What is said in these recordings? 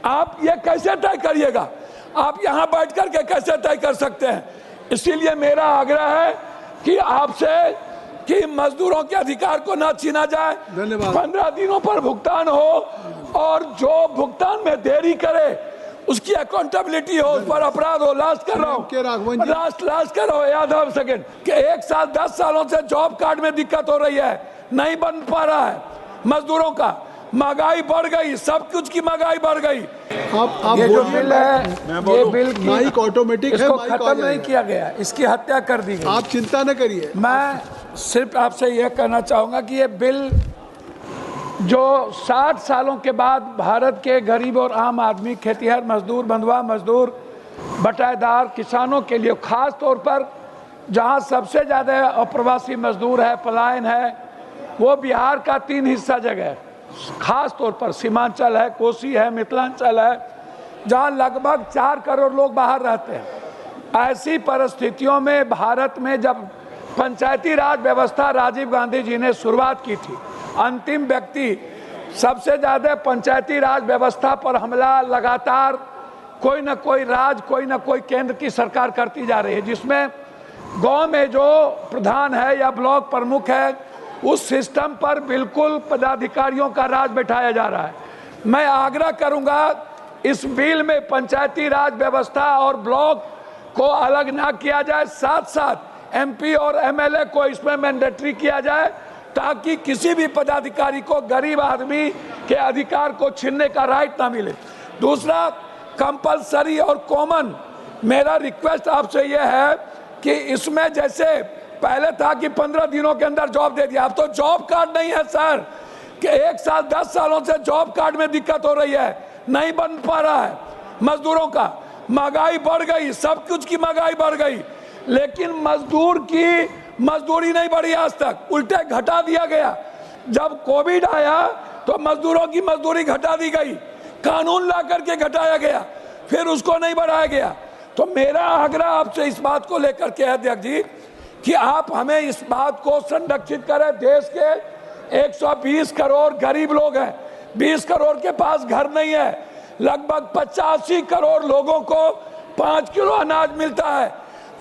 आप ये कैसे तय करिएगा? आप यहाँ बैठ कर के कैसे तय कर सकते हैं? इसीलिए मेरा आग्रह है कि आपसे कि मजदूरों के अधिकार को ना छीना जाए, 15 दिनों पर भुगतान हो और जो भुगतान में देरी करे उसकी अकाउंटेबिलिटी हो, उस पर अपराध हो। लास्ट कर रहा हूँ, लास्ट कर रहा हूँ, याद है सेकेंड कि 1 साल 10 सालों से जॉब कार्ड में दिक्कत हो रही है, नहीं बन पा रहा है मजदूरों का, महंगाई बढ़ गई, सब कुछ की महंगाई बढ़ गई। आप ये जो बिल है, ये बिल माइक ऑटोमेटिक है, इसको खत्म नहीं किया गया, इसकी हत्या कर दी गई। आप चिंता न करिए। मैं सिर्फ आपसे यह कहना चाहूँगा कि ये बिल जो 60 सालों के बाद भारत के गरीब और आम आदमी, खेतीहर मजदूर, बंधुआ मजदूर, बटाईदार, किसानों के लिए, खास तौर पर जहाँ सबसे ज़्यादा अप्रवासी मजदूर है, पलायन है, वो बिहार का 3 हिस्सा जगह है, खास तौर पर सीमांचल है, कोसी है, मिथिलांचल है, जहाँ लगभग 4 करोड़ लोग बाहर रहते हैं। ऐसी परिस्थितियों में भारत में जब पंचायती राज व्यवस्था राजीव गांधी जी ने शुरुआत की थी, अंतिम व्यक्ति, सबसे ज़्यादा पंचायती राज व्यवस्था पर हमला लगातार कोई ना कोई राज, कोई ना कोई केंद्र की सरकार करती जा रही है, जिसमें गांव में जो प्रधान है या ब्लॉक प्रमुख है, उस सिस्टम पर बिल्कुल पदाधिकारियों का राज बैठाया जा रहा है। मैं आग्रह करूंगा इस बिल में पंचायती राज व्यवस्था और ब्लॉक को अलग ना किया जाए, साथ साथ MP और MLA को इसमें मैंडेटरी किया जाए, ताकि किसी भी पदाधिकारी को गरीब आदमी के अधिकार को छीनने का राइट ना मिले। दूसरा, कंपलसरी और कॉमन, मेरा रिक्वेस्ट आपसे यह है कि इसमें जैसे पहले था कि 15 दिनों के अंदर जॉब दे दिया, अब तो जॉब कार्ड नहीं है सर, कि 1 साल 10 सालों से जॉब कार्ड में दिक्कत हो रही है, नहीं बन पा रहा है मजदूरों का, महंगाई बढ़ गई, सब कुछ की महंगाई बढ़ गई, लेकिन मजदूर की मजदूरी नहीं बढ़ी आज तक, उल्टे घटा दिया गया। जब कोविड आया तो मजदूरों की मजदूरी घटा दी गई, कानून ला करके घटाया गया, फिर उसको नहीं बढ़ाया गया। तो मेरा आग्रह आपसे इस बात को लेकर के है अध्यक्ष जी कि आप हमें इस बात को संरक्षित करें। देश के 120 करोड़ गरीब लोग हैं, 20 करोड़ के पास घर नहीं है, लगभग 85 करोड़ लोगों को 5 किलो अनाज मिलता है,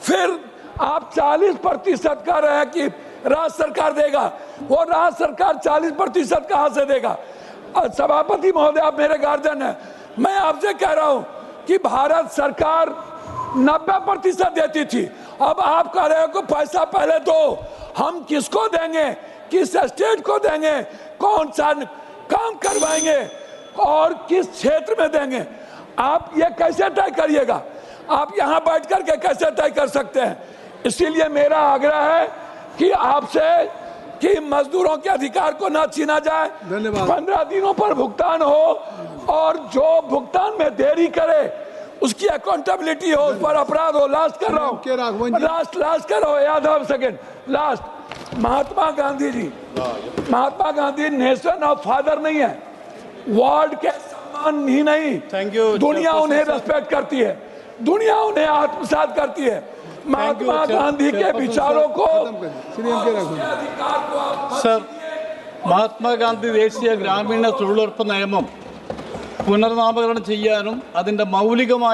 फिर आप 40% कह रहे हैं कि राज्य सरकार देगा, वो राज्य सरकार 40% कहां से देगा? सभापति महोदय, आप मेरे गार्जियन हैं, मैं आपसे कह रहा हूं कि भारत सरकार 90% देती थी, अब आप कह रहे हो कि पैसा पहले दो, हम किसको देंगे, किस स्टेट को देंगे, कौन सा काम करवाएंगे और किस क्षेत्र में देंगे? आप ये कैसे तय करिएगा? आप यहाँ बैठ कर के कैसे तय कर सकते हैं? इसीलिए मेरा आग्रह है कि आपसे कि मजदूरों के अधिकार को ना छीना जाए, 15 दिनों पर भुगतान हो और जो भुगतान में देरी करे उसकी अकाउंटेबिलिटी हो, उस पर अपराध हो। लास्ट कर रहा हूँ, लास्ट कर रहा हूँ, याद है second, last. Mahatma Gandhi ji, Mahatma Gandhi nation of father नहीं है, वर्ल्ड के सम्मान ही नहीं, थैंक यू, दुनिया उन्हें रेस्पेक्ट करती है, दुनिया उन्हें आत्मसात करती है। महात्मा गांधी के विचारों को, സർ, മഹാത്മാഗാന്ധി ദേശീയ ഗ്രാമീണ തൊഴിലുറപ്പ് നിയമം പുനർനാമകരണം ചെയ്യാനും അതിൻ്റെ മൗലികമായ